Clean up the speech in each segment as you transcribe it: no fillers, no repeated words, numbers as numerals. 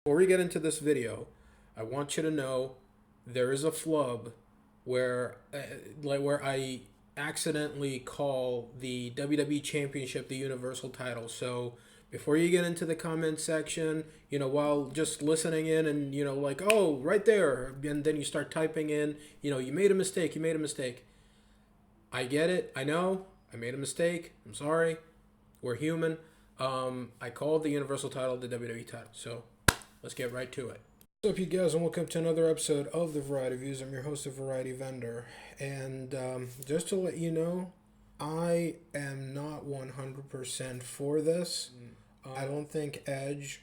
Before we get into this video, I want you to know there is a flub where I accidentally call the WWE Championship the Universal title. So before you get into the comment section, while just listening in and like, oh, right there, and then you start typing in, you made a mistake, you made a mistake. I get it. I know. I made a mistake. I'm sorry. We're human. I called the Universal title the WWE title. So let's get right to it. What's up, you guys, and welcome to another episode of the Variety Views. I'm your host, the Variety Vendor, and just to let you know, I am not 100% for this. I don't think Edge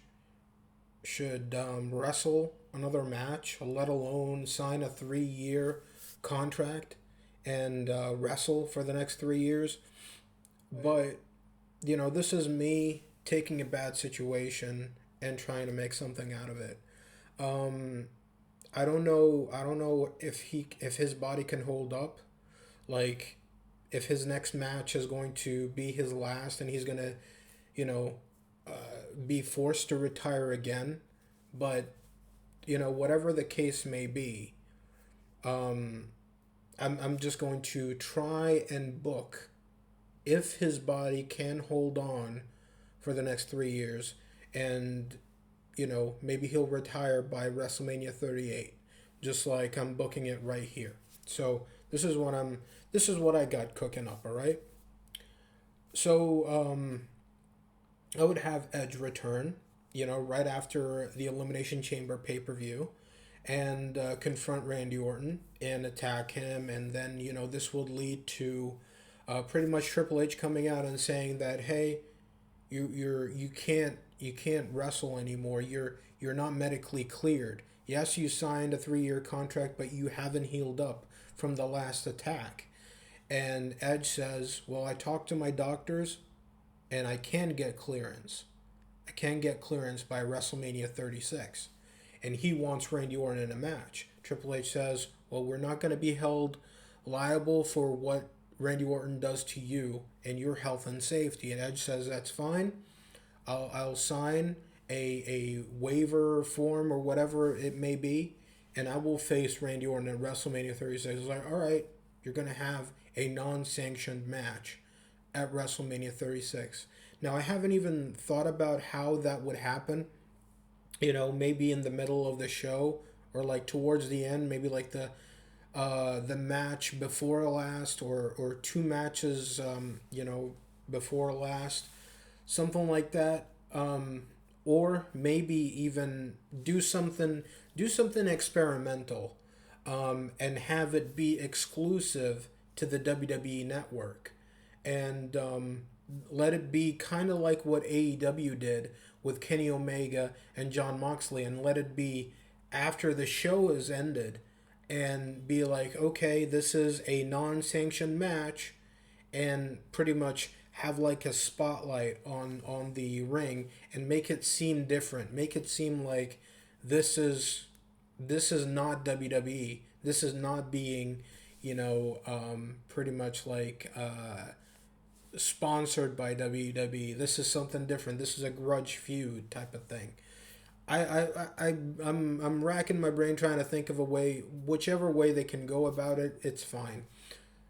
should wrestle another match, let alone sign a 3-year contract and wrestle for the next 3 years. But this is me taking a bad situation and trying to make something out of it. Um, I don't know. I don't know if his body can hold up. Like, if his next match is going to be his last, and he's gonna, you know, be forced to retire again. But whatever the case may be, um, I'm just going to try and book if his body can hold on for the next 3 years, and maybe he'll retire by WrestleMania 38, just like I'm booking it right here. So this is what I got cooking up. All right. So I would have Edge return, right after the Elimination Chamber pay-per-view, and confront Randy Orton and attack him, and then this will lead to pretty much Triple H coming out and saying that, hey, you can't wrestle anymore. You're not medically cleared. Yes, you signed a 3-year contract, but you haven't healed up from the last attack. And Edge says, well, I talked to my doctors and I can get clearance. I can get clearance by WrestleMania 36. And he wants Randy Orton in a match. Triple H says, well, we're not going to be held liable for what Randy Orton does to you and your health and safety. And Edge says, that's fine. I'll sign a waiver form or whatever it may be, and I will face Randy Orton at WrestleMania 36. It's like, all right, you're going to have a non-sanctioned match at WrestleMania 36. Now, I haven't even thought about how that would happen. Maybe in the middle of the show, or like towards the end, maybe like the match before last, or two matches before last, something like that. Or maybe even do something experimental, and have it be exclusive to the WWE network, and let it be kind of like what AEW did with Kenny Omega and John Moxley, and let it be after the show is ended, and be like, okay, this is a non-sanctioned match, and pretty much have like a spotlight on the ring, and make it seem different, make it seem like this is this is not WWE. This is not being pretty much like sponsored by WWE. This is something different. This is a grudge feud type of thing. I'm racking my brain trying to think of a way, whichever way they can go about it, it's fine.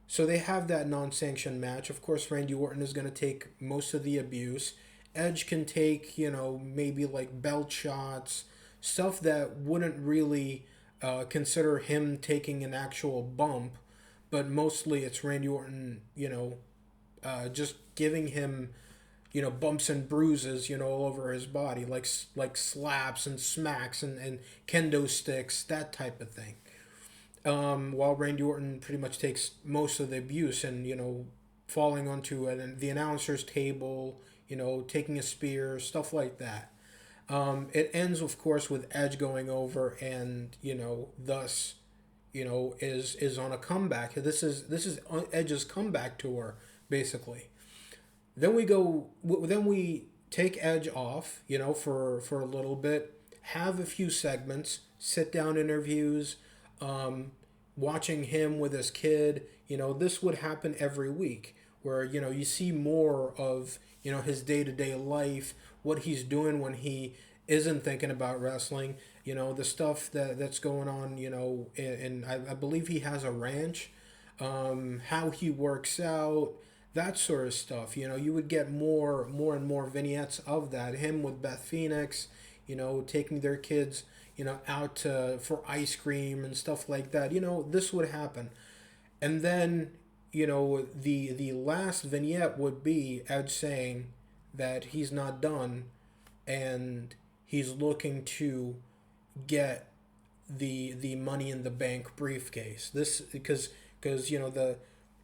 So they have that non-sanctioned match. Of course, Randy Orton is going to take most of the abuse. Edge can take, maybe like belt shots, stuff that wouldn't really consider him taking an actual bump, but mostly it's Randy Orton, just giving him, bumps and bruises, all over his body, like slaps and smacks and kendo sticks, that type of thing. While Randy Orton pretty much takes most of the abuse, and falling onto the announcer's table, taking a spear, stuff like that. It ends, of course, with Edge going over, and thus, is on a comeback. This is Edge's comeback tour, basically. Then we take Edge off, for a little bit, have a few segments, sit down interviews, um, watching him with his kid. This would happen every week, where you see more of his day to day life, what he's doing when he isn't thinking about wrestling. You know, the stuff that's going on. You know, and I believe he has a ranch. How he works out, that sort of stuff. You know, you would get more and more vignettes of that. Him with Beth Phoenix, you know, taking their kids, you know, out for ice cream and stuff like that. You know, this would happen. And then, you know, the last vignette would be Ed saying that he's not done and he's looking to get the money in the bank briefcase. This because you know the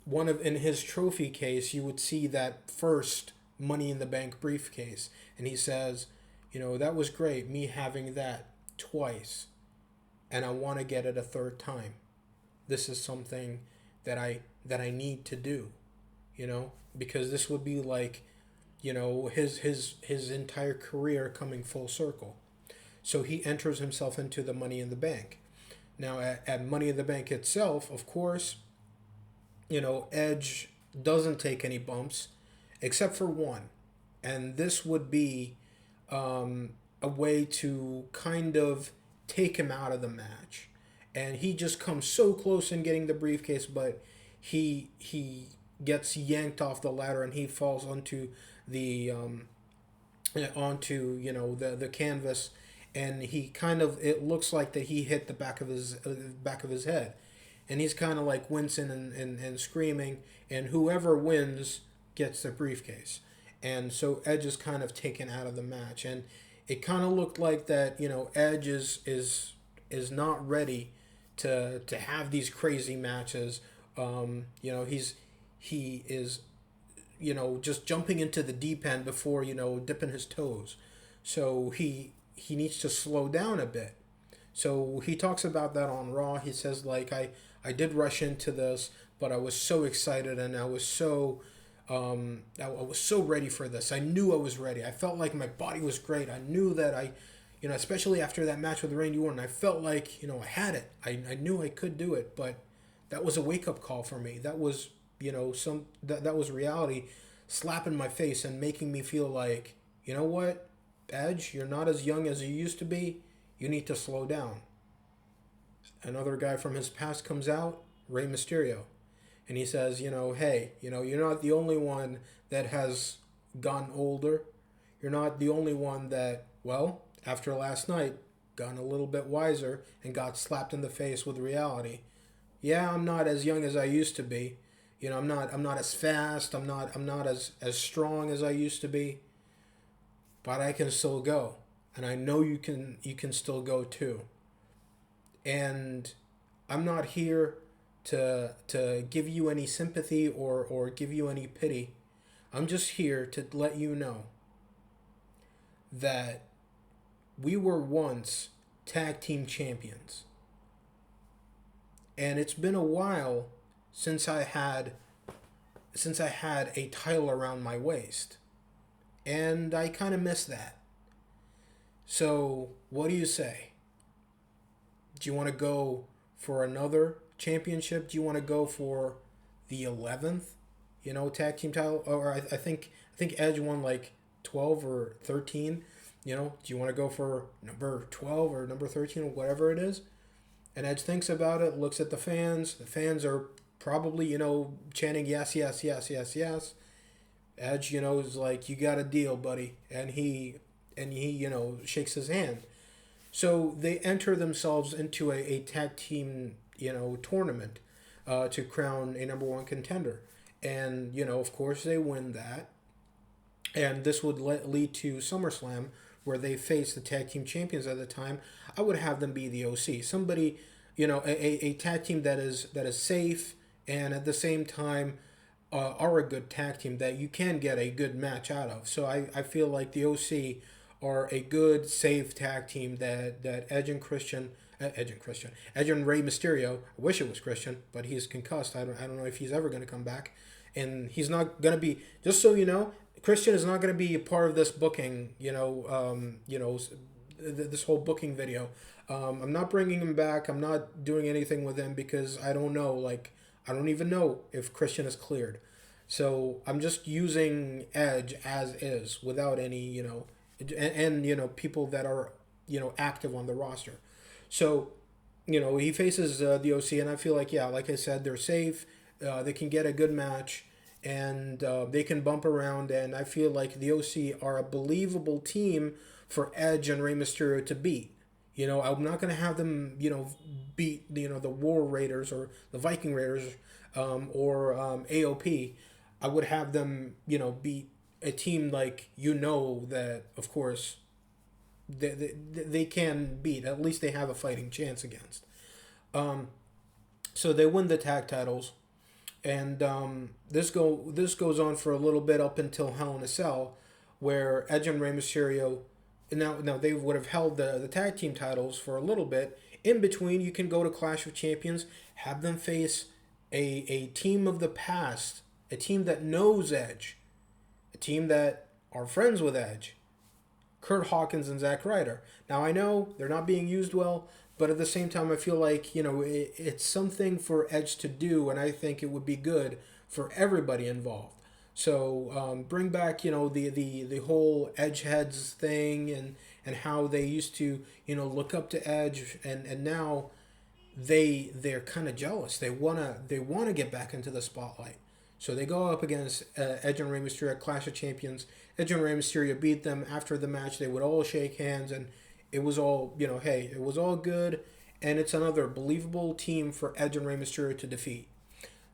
one of in his trophy case you would see that first money in the bank briefcase, and he says, you know, that was great me having that twice, and I want to get it a third time. This is something that I need to do, you know, because this would be like, you know, his entire career coming full circle. So he enters himself into the Money in the Bank. Now, at Money in the Bank itself, of course, you know, Edge doesn't take any bumps except for one. And this would be a way to kind of take him out of the match. And he just comes so close in getting the briefcase, but he gets yanked off the ladder and he falls the onto, you know, the canvas, and he kind of, it looks like that he hit the back of his head, and he's kind of like wincing and screaming, and whoever wins gets the briefcase. And so Edge is kind of taken out of the match, and it kind of looked like that, you know, Edge is not ready to have these crazy matches. You know, he is, you know, just jumping into the deep end before, you know, dipping his toes. So he needs to slow down a bit. So he talks about that on Raw. He says, like, I did rush into this, but I was so excited and I was so I was so ready for this. I knew I was ready. I felt like my body was great. I knew that you know, especially after that match with Randy Orton, I felt like, you know, I had it. I knew I could do it, but that was a wake up call for me. That was, you know, that was reality slapping my face and making me feel like, you know what, Edge, you're not as young as you used to be. You need to slow down. Another guy from his past comes out, Rey Mysterio, and he says, you know, hey, you know, you're not the only one that has gotten older. You're not the only one that, well, after last night, gotten a little bit wiser and got slapped in the face with reality. Yeah, I'm not as young as I used to be. You know, I'm not as fast. I'm not as strong as I used to be. But I can still go, and I know you can still go too. And I'm not here to give you any sympathy or give you any pity. I'm just here to let you know that we were once tag team champions. And it's been a while since I had a title around my waist. And I kind of miss that. So, what do you say? Do you want to go for another championship? Do you want to go for the 11th, you know, tag team title? Or I think Edge won like 12 or 13. You know, do you want to go for number 12 or number 13 or whatever it is? And Edge thinks about it, looks at the fans. The fans are probably, you know, chanting yes, yes, yes, yes, yes. Edge, you know, is like, you got a deal, buddy. And he, you know, shakes his hand. So they enter themselves into a tag team, you know, tournament to crown a number one contender. And, you know, of course they win that. And this would lead to SummerSlam, where they face the tag team champions at the time. I would have them be the OC. Somebody, you know, a tag team that is safe and at the same time are a good tag team that you can get a good match out of. So I feel like the OC are a good, safe tag team that Edge and Rey Mysterio. I wish it was Christian, but he's concussed. I don't know if he's ever going to come back, and he's not going to be. Just so you know, Christian is not going to be a part of this booking. This whole booking video. I'm not bringing him back. I'm not doing anything with him because I don't know. Like, I don't even know if Christian is cleared. So I'm just using Edge as is without any, you know, and people that are active on the roster. So he faces the OC, and I feel like, yeah, like I said, they're safe. They can get a good match, and they can bump around. And I feel like the OC are a believable team for Edge and Rey Mysterio to beat. I'm not gonna have them, beat the War Raiders or the Viking Raiders, or AOP. I would have them, beat a team like that, of course, they can beat. At least they have a fighting chance against. So they win the tag titles, and this goes on for a little bit up until Hell in a Cell, where Edge and Rey Mysterio. Now they would have held the tag team titles for a little bit. In between, you can go to Clash of Champions, have them face a team of the past, a team that knows Edge, a team that are friends with Edge, Kurt Hawkins and Zack Ryder. Now I know they're not being used well, but at the same time, I feel like it's something for Edge to do, and I think it would be good for everybody involved. So bring back the whole Edge heads thing, and how they used to look up to Edge, and now they're kind of jealous. They wanna get back into the spotlight. So they go up against Edge and Rey Mysterio at Clash of Champions. Edge and Rey Mysterio beat them. After the match, they would all shake hands, and it was all, hey, it was all good, and it's another believable team for Edge and Rey Mysterio to defeat.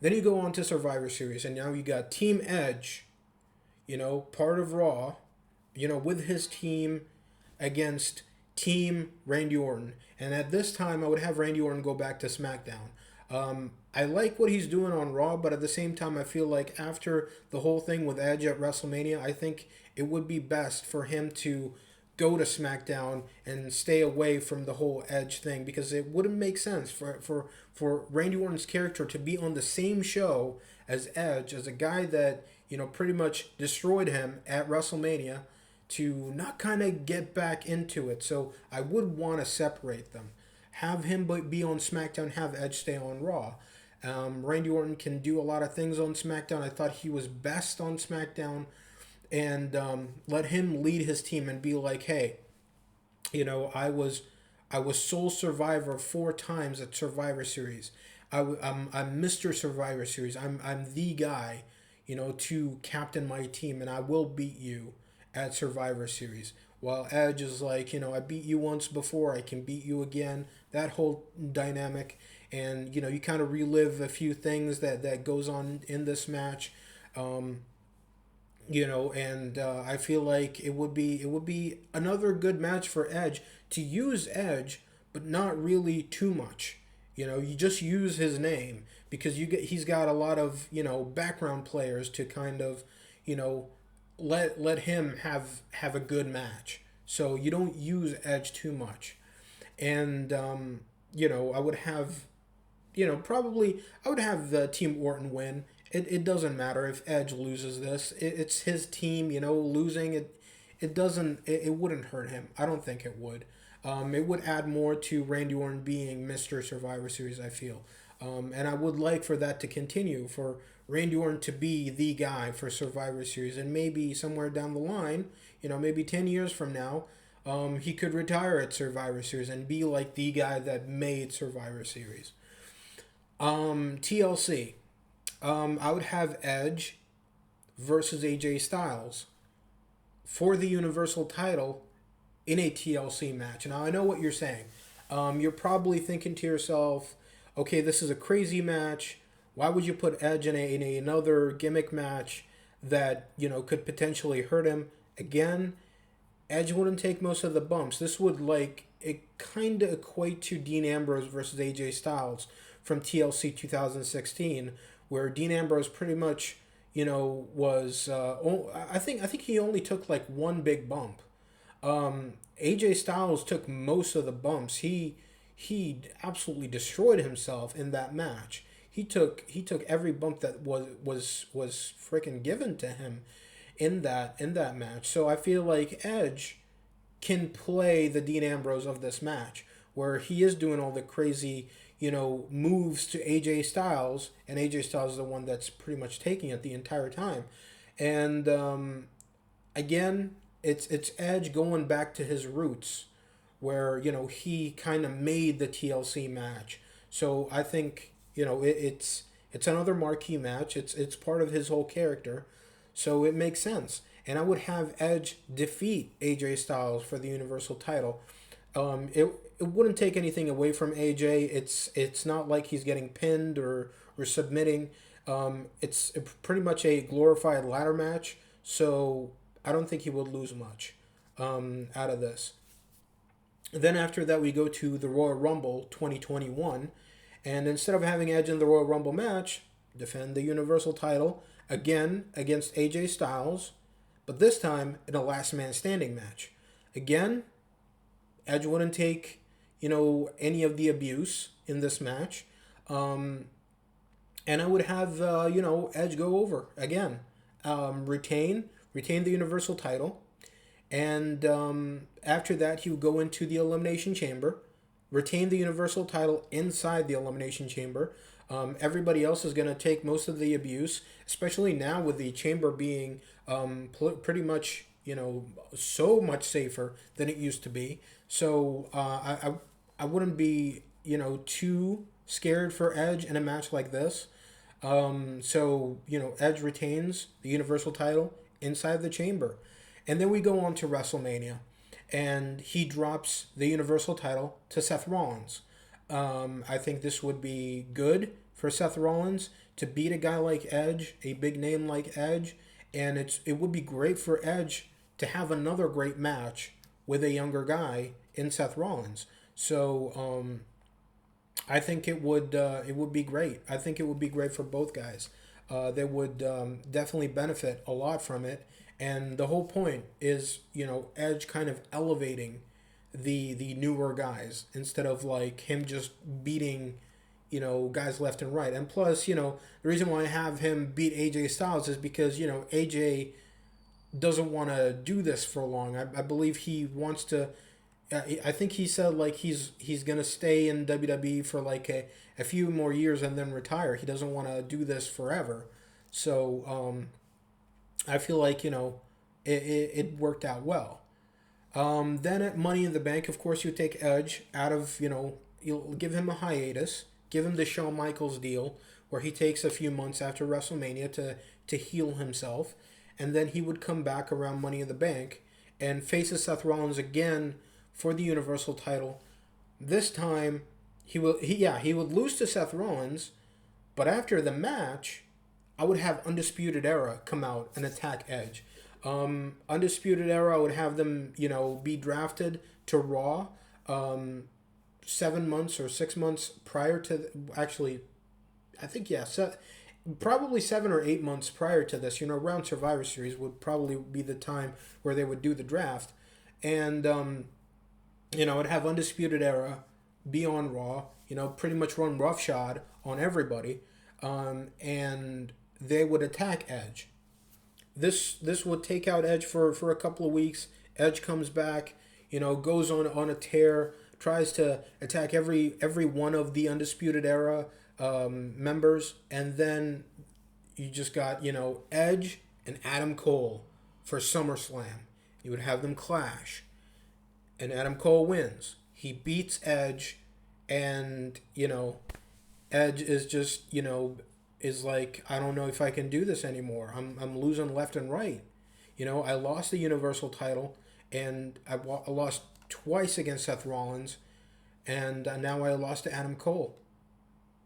Then you go on to Survivor Series, and now you got Team Edge, part of Raw, with his team against Team Randy Orton. And at this time, I would have Randy Orton go back to SmackDown. I like what he's doing on Raw, but at the same time, I feel like after the whole thing with Edge at WrestleMania, I think it would be best for him to go to SmackDown and stay away from the whole Edge thing, because it wouldn't make sense for Randy Orton's character to be on the same show as Edge, as a guy that pretty much destroyed him at WrestleMania, to not kind of get back into it. So I would want to separate them. Have him be on SmackDown, have Edge stay on Raw. Randy Orton can do a lot of things on SmackDown. I thought he was best on SmackDown, and let him lead his team and be like, hey, I was sole survivor 4 times at Survivor Series. I'm Mr. Survivor Series. I'm the guy, to captain my team, and I will beat you at Survivor Series. While Edge is like, I beat you once before, I can beat you again. That whole dynamic, and you kind of relive a few things that goes on in this match. And I feel like it would be another good match for Edge, to use Edge, but not really too much. You just use his name, because he's got a lot of background players to kind of let him have a good match. So you don't use Edge too much, and I would have probably I would have the Team Orton win. It doesn't matter if Edge loses this. It's his team, losing it. It wouldn't hurt him. I don't think it would. It would add more to Randy Orton being Mr. Survivor Series, I feel. And I would like for that to continue, for Randy Orton to be the guy for Survivor Series. And maybe somewhere down the line, maybe 10 years from now, he could retire at Survivor Series and be like the guy that made Survivor Series. TLC. I would have Edge versus AJ Styles for the Universal title in a TLC match. Now, I know what you're saying. You're probably thinking to yourself, okay, this is a crazy match. Why would you put Edge in another gimmick match that, could potentially hurt him? Again, Edge wouldn't take most of the bumps. This would, it kind of equate to Dean Ambrose versus AJ Styles from TLC 2016, where Dean Ambrose pretty much, was, I think he only took one big bump. AJ Styles took most of the bumps. He absolutely destroyed himself in that match. He took every bump that was freaking given to him in that match. So I feel like Edge can play the Dean Ambrose of this match, where he is doing all the crazy, moves to AJ Styles, and AJ Styles is the one that's pretty much taking it the entire time. And again, it's Edge going back to his roots, where he kind of made the TLC match. So I think it's another marquee match. It's part of his whole character, so it makes sense. And I would have Edge defeat AJ Styles for the Universal title. It wouldn't take anything away from AJ. It's not like he's getting pinned or submitting. It's pretty much a glorified ladder match, so I don't think he would lose much out of this. Then after that, we go to the Royal Rumble 2021, and instead of having Edge in the Royal Rumble match, defend the Universal title again against AJ Styles, but this time in a last man standing match. Again, Edge wouldn't take any of the abuse in this match, and I would have Edge go over again, retain the Universal title, and after that he would go into the Elimination Chamber, retain the Universal title inside the Elimination Chamber. Everybody else is going to take most of the abuse, especially now with the chamber being pretty much so much safer than it used to be. So I wouldn't be too scared for Edge in a match like this. So Edge retains the Universal title inside the chamber, and then we go on to WrestleMania, and he drops the Universal title to Seth Rollins. I think this would be good for Seth Rollins to beat a guy like Edge, a big name like Edge, and it would be great for Edge to have another great match with a younger guy in Seth Rollins. So I think it would be great. I think it would be great for both guys. They would definitely benefit a lot from it, and the whole point is Edge kind of elevating the newer guys instead of like him just beating guys left and right. And plus, the reason why I have him beat AJ Styles is because AJ doesn't want to do this for long. I believe he wants to. I think he said like he's gonna stay in WWE for like a few more years and then retire. He doesn't want to do this forever. So I feel like it worked out well. Then at Money in the Bank, of course, you take Edge out of you'll give him a hiatus, give him the Shawn Michaels deal where he takes a few months after WrestleMania to heal himself, and then he would come back around Money in the Bank and faces Seth Rollins again for the Universal title. This time, he would lose to Seth Rollins, but after the match, I would have Undisputed Era come out and attack Edge. Undisputed Era, I would have them, be drafted to Raw 7 months or 6 months prior to, actually, I think, probably 7 or 8 months prior to this, around Survivor Series would probably be the time where they would do the draft. And, I'd have Undisputed Era be on Raw, pretty much run roughshod on everybody, and they would attack Edge. This would take out Edge for a couple of weeks. Edge comes back, goes on a tear, tries to attack every one of the Undisputed Era members, and then you just got Edge and Adam Cole for SummerSlam. You would have them clash, and Adam Cole wins. He beats Edge, and Edge is just is like, I don't know if I can do this anymore. I'm losing left and right. I lost the Universal title, and I lost twice against Seth Rollins, and now I lost to Adam Cole.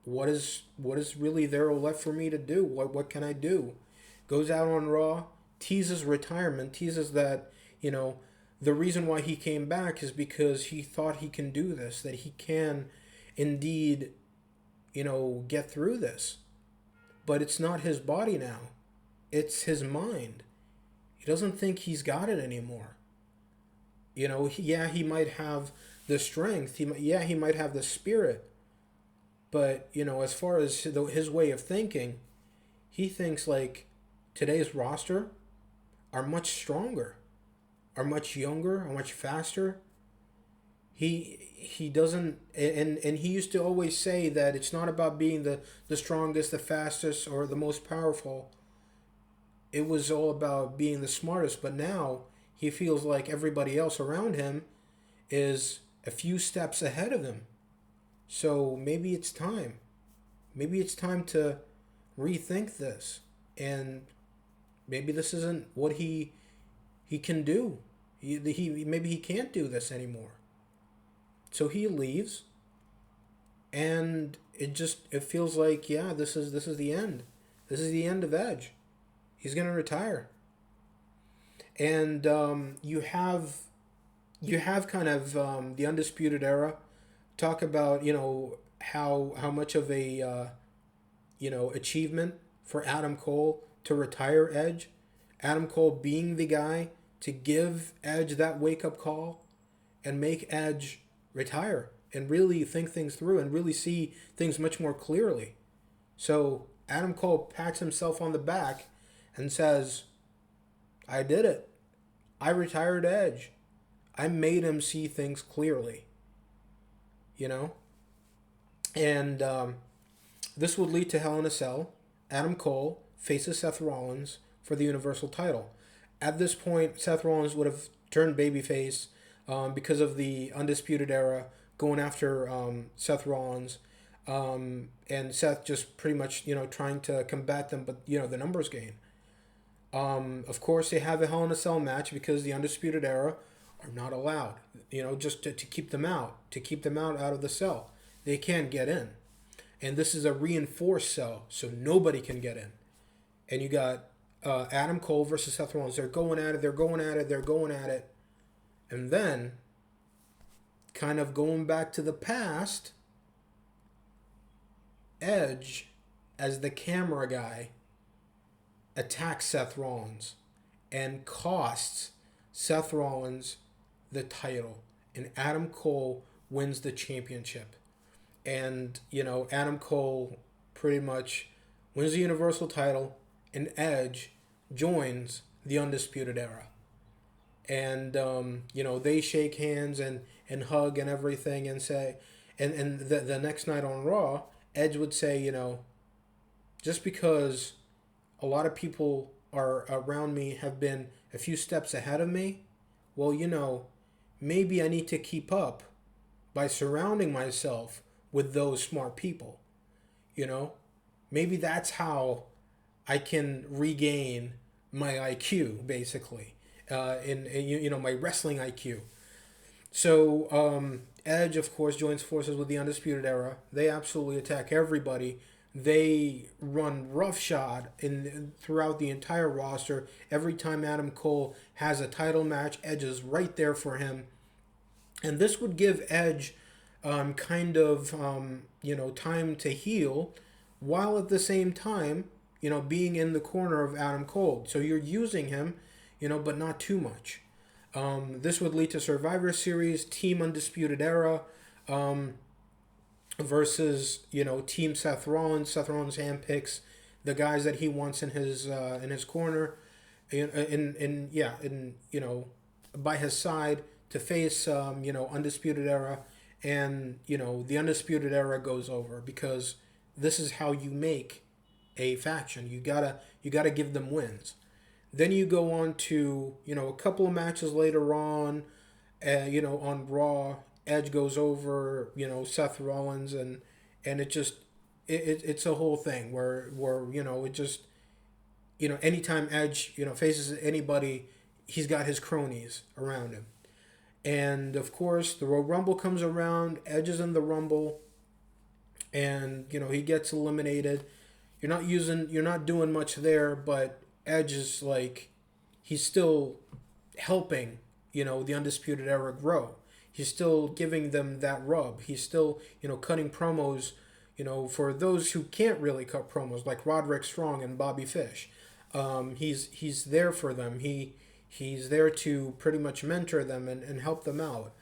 What is really there left for me to do? What can I do? Goes out on Raw, teases retirement, teases that, the reason why he came back is because he thought he can do this, that he can indeed, get through this. But it's not his body now. It's his mind. He doesn't think he's got it anymore. He might have the strength. He might have the spirit. But, as far as his way of thinking, he thinks like today's roster are much stronger, are much younger, are much faster. He doesn't, and he used to always say that it's not about being the strongest, the fastest, or the most powerful. It was all about being the smartest. But now he feels like everybody else around him is a few steps ahead of him. So maybe it's time. Maybe it's time to rethink this. And maybe this isn't what he can do. He maybe he can't do this anymore. So he leaves, and it feels like, yeah, this is the end. This is the end of Edge. He's gonna retire. And you have kind of the Undisputed Era talk about, how much of a achievement for Adam Cole to retire Edge. Adam Cole being the guy to give Edge that wake up call and make Edge retire and really think things through and really see things much more clearly. So Adam Cole pats himself on the back and says, I did it. I retired Edge. I made him see things clearly. You know? And this would lead to Hell in a Cell. Adam Cole faces Seth Rollins for the Universal title. At this point, Seth Rollins would have turned babyface because of the Undisputed Era going after Seth Rollins. And Seth just pretty much, trying to combat them, but, the numbers game. Of course, they have a Hell in a Cell match because the Undisputed Era are not allowed, just to keep them out, out of the cell. They can't get in. And this is a reinforced cell, so nobody can get in. And you got Adam Cole versus Seth Rollins. They're going at it. And then, kind of going back to the past, Edge, as the camera guy, attacks Seth Rollins and costs Seth Rollins the title. And Adam Cole wins the championship. And, Adam Cole pretty much wins the Universal title, and Edge joins the Undisputed Era. And, they shake hands and hug and everything and say, and the next night on Raw, Edge would say, just because a lot of people are around me have been a few steps ahead of me, well, maybe I need to keep up by surrounding myself with those smart people. Maybe that's how I can regain my IQ, basically, in my wrestling IQ. So Edge, of course, joins forces with the Undisputed Era. They absolutely attack everybody. They run roughshod throughout the entire roster. Every time Adam Cole has a title match, Edge is right there for him. And this would give Edge time to heal, while at the same time, being in the corner of Adam Cole. So you're using him, but not too much. This would lead to Survivor Series, Team Undisputed Era, versus Team Seth Rollins. Seth Rollins handpicks the guys that he wants in his corner, by his side to face Undisputed Era, and the Undisputed Era goes over because this is how you make a faction. You gotta give them wins. Then you go on to a couple of matches later on, on Raw. Edge goes over, Seth Rollins, and it's a whole thing where it just, anytime Edge, faces anybody, he's got his cronies around him. And of course, the Royal Rumble comes around, Edge is in the Rumble, and he gets eliminated. You're not doing much there, but Edge is he's still helping, the Undisputed Era grow. He's still giving them that rub. He's still, cutting promos, for those who can't really cut promos, like Roderick Strong and Bobby Fish. He's there for them. He's there to pretty much mentor them and help them out.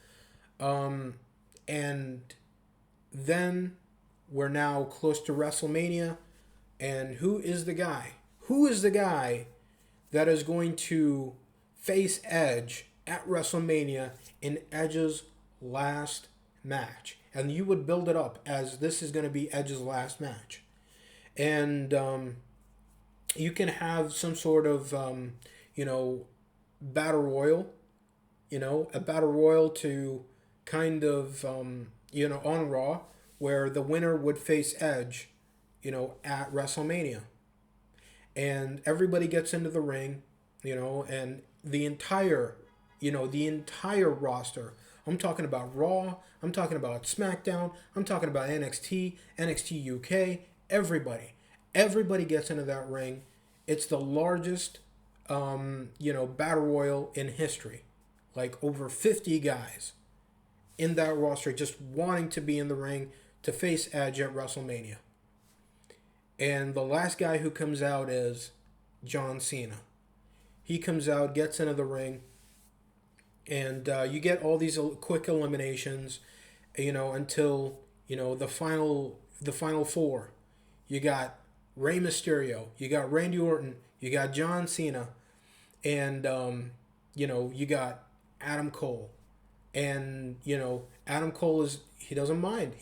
And then we're now close to WrestleMania. And who is the guy? Who is the guy that is going to face Edge at WrestleMania in Edge's last match? And you would build it up as this is going to be Edge's last match. And you can have some sort of, battle royal, a battle royal to kind of, on Raw, where the winner would face Edge, at WrestleMania. And everybody gets into the ring, and the entire roster. I'm talking about Raw, I'm talking about SmackDown, I'm talking about NXT, NXT UK, everybody. Everybody gets into that ring. It's the largest, battle royal in history. Like over 50 guys in that roster just wanting to be in the ring to face Edge at WrestleMania. And the last guy who comes out is John Cena. He comes out, gets into the ring, and you get all these quick eliminations, until the final four. You got Rey Mysterio, you got Randy Orton, you got John Cena, and you got Adam Cole. And Adam Cole he doesn't mind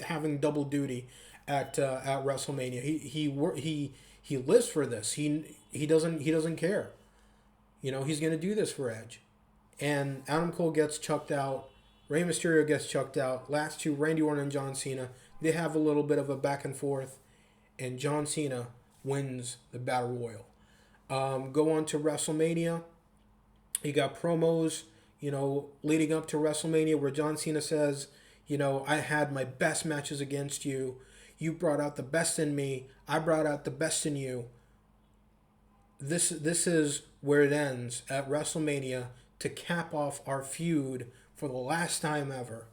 having double duty at WrestleMania. He lives for this. He doesn't care. He's gonna do this for Edge. And Adam Cole gets chucked out. Rey Mysterio gets chucked out. Last two, Randy Orton and John Cena, they have a little bit of a back and forth, and John Cena wins the Battle Royal. Go on to WrestleMania. You got promos, leading up to WrestleMania where John Cena says, I had my best matches against you. You brought out the best in me. I brought out the best in you. This is where it ends at WrestleMania to cap off our feud for the last time ever.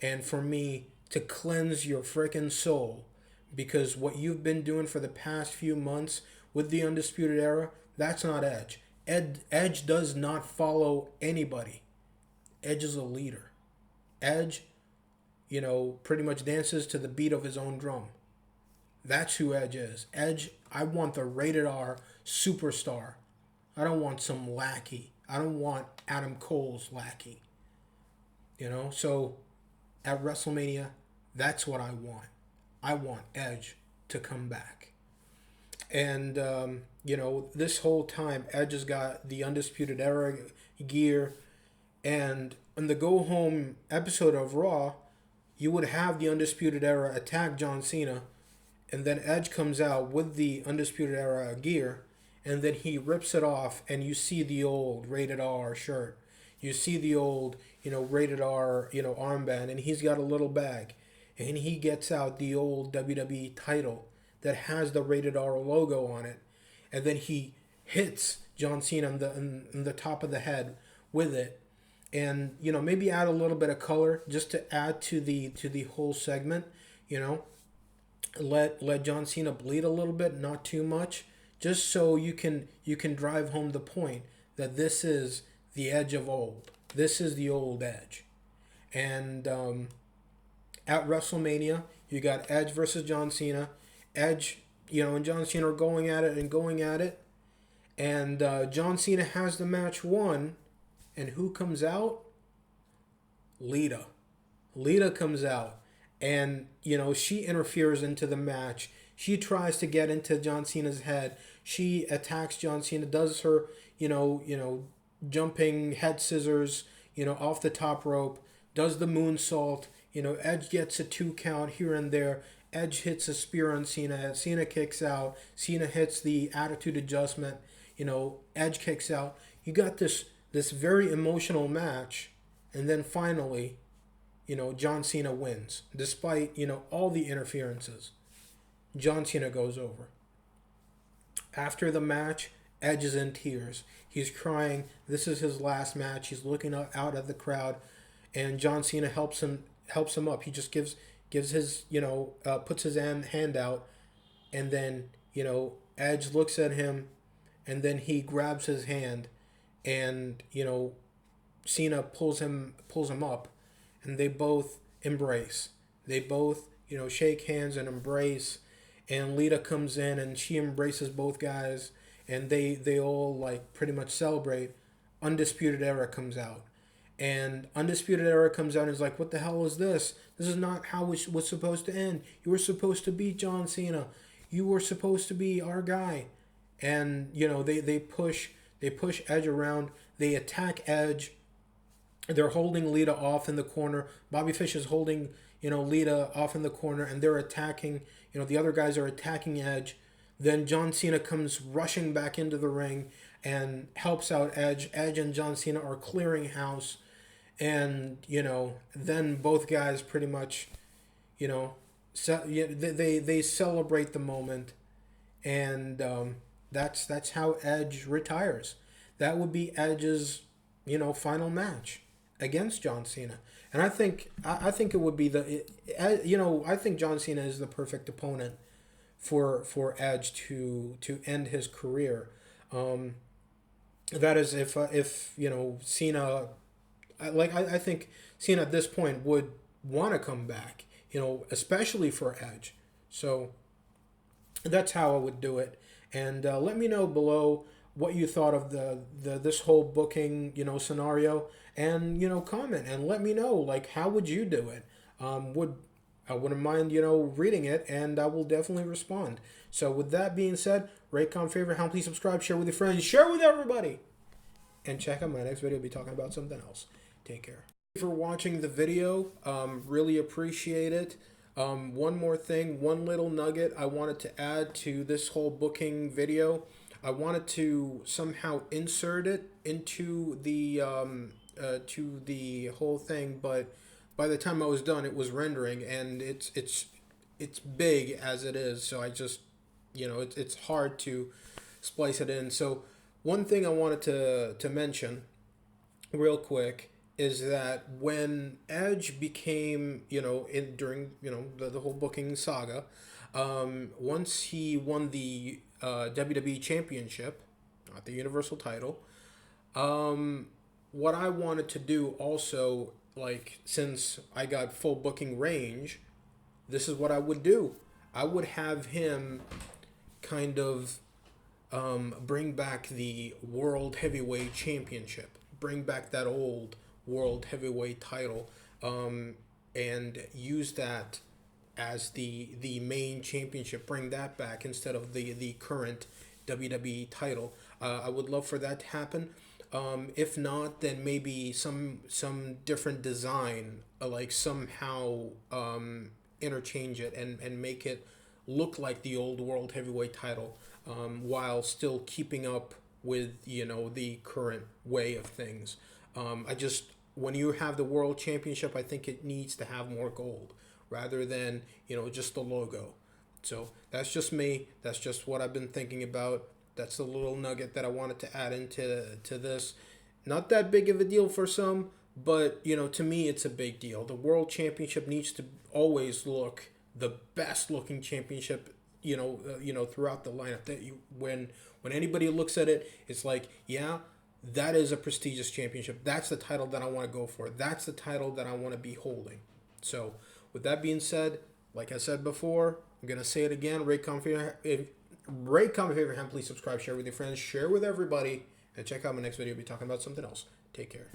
And for me to cleanse your freaking soul. Because what you've been doing for the past few months with the Undisputed Era, that's not Edge. Edge does not follow anybody. Edge is a leader. Edge, pretty much dances to the beat of his own drum. That's who Edge is. Edge, I want the rated R superstar. I don't want some lackey. I don't want Adam Cole's lackey. So at WrestleMania, that's what I want. I want Edge to come back. And, this whole time, Edge has got the Undisputed Era gear. And in the go home episode of Raw, you would have the Undisputed Era attack John Cena. And then Edge comes out with the Undisputed Era gear. And then he rips it off, and you see the old rated R shirt. You see the old, rated R, armband. And he's got a little bag. And he gets out the old WWE title that has the rated R logo on it, and then he hits John Cena in the top of the head with it, and maybe add a little bit of color just to add to the whole segment. Let John Cena bleed a little bit, not too much, just so you can drive home the point that this is the Edge of old. This is the old Edge, and at WrestleMania you got Edge versus John Cena. Edge, and John Cena are going at it. And John Cena has the match won. And who comes out? Lita. Lita comes out. And, she interferes into the match. She tries to get into John Cena's head. She attacks John Cena, does her, jumping head scissors, off the top rope, does the moonsault. Edge gets a 2 count here and there. Edge hits a spear on Cena. Cena kicks out. Cena hits the attitude adjustment. Edge kicks out. You got this very emotional match, and then finally, John Cena wins despite all the interferences. John Cena goes over. After the match, Edge is in tears. He's crying. This is his last match. He's looking out at the crowd, and John Cena helps him up. He just gives his, puts his hand out, and then, Edge looks at him, and then he grabs his hand, and, Cena pulls him up, and they both embrace. They both, shake hands and embrace, and Lita comes in, and she embraces both guys, and they all, pretty much celebrate. Undisputed Era comes out. And Undisputed Era comes out and is like, what the hell is this? This is not how it was supposed to end. You were supposed to beat John Cena. You were supposed to be our guy. And, they push They push Edge around. They attack Edge. They're holding Lita off in the corner. Bobby Fish is holding, Lita off in the corner, and they're attacking. The other guys are attacking Edge. Then John Cena comes rushing back into the ring and helps out Edge. Edge and John Cena are clearing house, and then both guys pretty much, they celebrate the moment, and that's how Edge retires. That would be Edge's final match against John Cena. And I think it would be I think John Cena is the perfect opponent for Edge to end his career. That is if Cena, I think Cena at this point would want to come back, especially for Edge. So that's how I would do it. And let me know below what you thought of the this whole booking scenario, and comment and let me know, like, how would you do it. I wouldn't mind reading it, and I will definitely respond. So with that being said, rate, comment, favorite, help, please subscribe, share with your friends, share with everybody, and check out my next video. I'll be talking about something else. Take care. Thank you for watching the video. Really appreciate it. One more thing, one little nugget I wanted to add to this whole booking video. I wanted to somehow insert it into the to the whole thing, but by the time I was done, it was rendering, and it's big as it is. So I just it's hard to splice it in. So one thing I wanted to mention real quick is that when Edge became during the whole booking saga, once he won the WWE Championship, not the Universal title, what I wanted to do also, like, since I got full booking range, this is what I would do. I would have him kind of bring back the World Heavyweight Championship, bring back that old World Heavyweight title, and use that as the main championship. Bring that back instead of the current WWE title. I would love for that to happen. If not, then maybe some different design, like somehow interchange it and make it look like the old World Heavyweight title, while still keeping up with the current way of things. When you have the World Championship, I think it needs to have more gold rather than just the logo. So that's just me. That's just what I've been thinking about. That's the little nugget that I wanted to add into this. Not that big of a deal for some, but to me it's a big deal. The World Championship needs to always look the best looking championship throughout the lineup. That when anybody looks at it, it's like, yeah, that is a prestigious championship. That's the title that I want to go for. That's the title that I want to be holding. So with that being said, like I said before, I'm gonna say it again. Rate, comment, favorite, and please subscribe, share with your friends, share with everybody, and check out my next video. I'll be talking about something else. Take care.